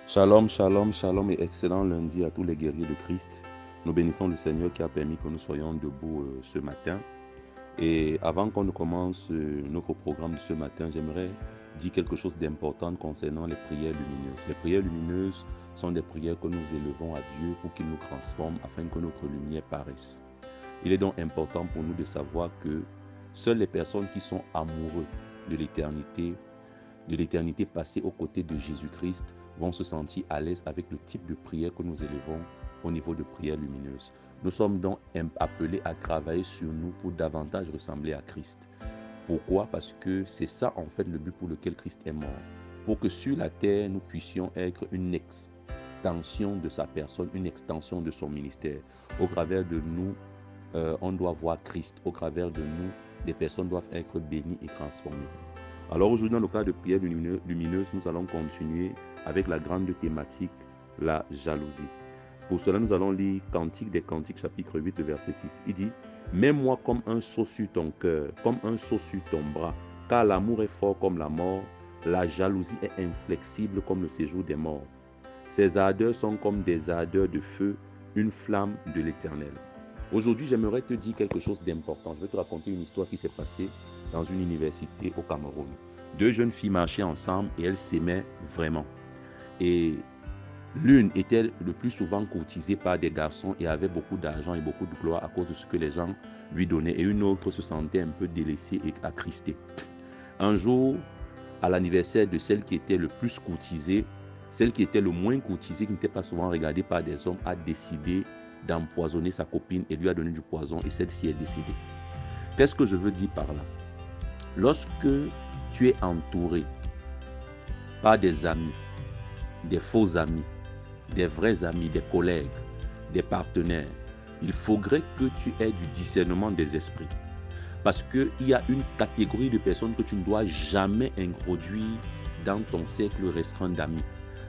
Shalom, shalom, shalom et excellent lundi à tous les guerriers de Christ. Nous bénissons le Seigneur qui a permis que nous soyons debout ce matin. Et avant qu'on ne commence notre programme de ce matin, j'aimerais dire quelque chose d'important concernant les prières lumineuses. Les prières lumineuses sont des prières que nous élevons à Dieu pour qu'il nous transforme afin que notre lumière paraisse. Il est donc important pour nous de savoir que seules les personnes qui sont amoureux de l'éternité passée aux côtés de Jésus-Christ vont se sentir à l'aise avec le type de prière que nous élevons au niveau de prière lumineuse. Nous sommes donc appelés à travailler sur nous pour davantage ressembler à Christ. Pourquoi? Parce que c'est ça en fait le but pour lequel Christ est mort. Pour que sur la terre, nous puissions être une extension de sa personne, une extension de son ministère. Au travers de nous, on doit voir Christ. Au travers de nous, des personnes doivent être bénies et transformées. Alors aujourd'hui, dans le cadre de prière lumineuse, nous allons continuer avec la grande thématique, la jalousie. Pour cela, nous allons lire Cantique des Cantiques, chapitre 8, le verset 6. Il dit, « Mets-moi comme un sceau sur ton cœur, comme un sceau sur ton bras, car l'amour est fort comme la mort, la jalousie est inflexible comme le séjour des morts. Ses ardeurs sont comme des ardeurs de feu, une flamme de l'Éternel. » Aujourd'hui, j'aimerais te dire quelque chose d'important. Je vais te raconter une histoire qui s'est passée dans une université au Cameroun. Deux jeunes filles marchaient ensemble et elles s'aimaient vraiment. Et l'une était le plus souvent courtisée par des garçons et avait beaucoup d'argent et beaucoup de gloire à cause de ce que les gens lui donnaient. Et une autre se sentait un peu délaissée et attristée. Un jour, à l'anniversaire de celle qui était le plus courtisée, celle qui était le moins courtisée, qui n'était pas souvent regardée par des hommes, a décidé d'empoisonner sa copine et lui a donné du poison et celle-ci est décédée. Qu'est-ce que je veux dire par là? Lorsque tu es entouré par des amis, des faux amis, des vrais amis, des collègues, des partenaires, il faudrait que tu aies du discernement des esprits. Parce qu'il y a une catégorie de personnes que tu ne dois jamais introduire dans ton cercle restreint d'amis.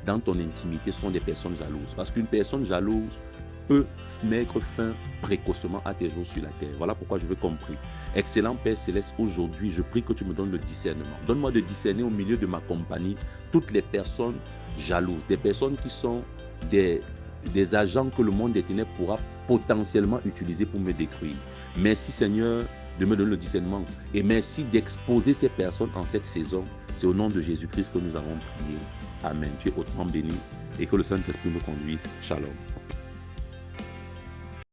Dans ton intimité, ce sont des personnes jalouses. Parce qu'une personne jalouse peut mettre fin précocement à tes jours sur la terre. Voilà pourquoi je veux compris. Excellent Père Céleste, aujourd'hui, je prie que tu me donnes le discernement. Donne-moi de discerner au milieu de ma compagnie toutes les personnes jalouses, des personnes qui sont des agents que le monde des ténèbres pourra potentiellement utiliser pour me détruire. Merci Seigneur de me donner le discernement et merci d'exposer ces personnes en cette saison. C'est au nom de Jésus-Christ que nous avons prié. Amen. Tu es hautement béni et que le Saint-Esprit nous conduise. Shalom.